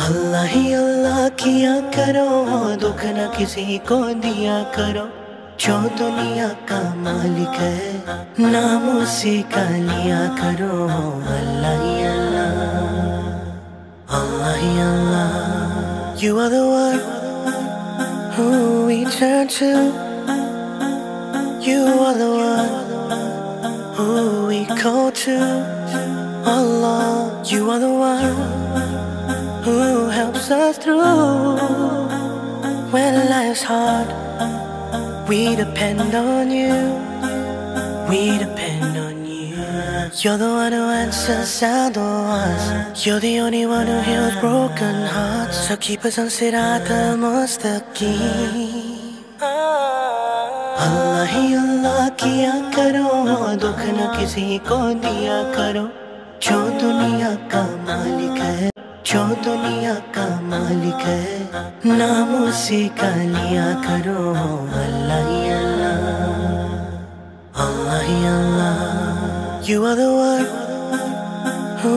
अल्लाह ही अल्लाह किया करो, दुख न किसी को दिया करो। जो दुनिया का मालिक है नाम उसी का लिया करो। अल्लाह ही अल्लाह, अल्लाह ही अल्लाह। You are the one who we turn to. You are the one who we call to. Allah, you are the one who helps us through when life's hard. We depend on you, we depend on you. You're the one who answers our doors. You're the only one who heals broken hearts. So keep us on Sirat al-Mustaqim. अल्लाह ही अल्लाह किया करो, दुख न किसी को दिया करो। जो दुनिया का मालिक है, जो दुनिया का मालिक है नाम उसी का लिया करो। अल्लाह ही अल्लाह, अल्लाह ही अल्लाह। You are the one who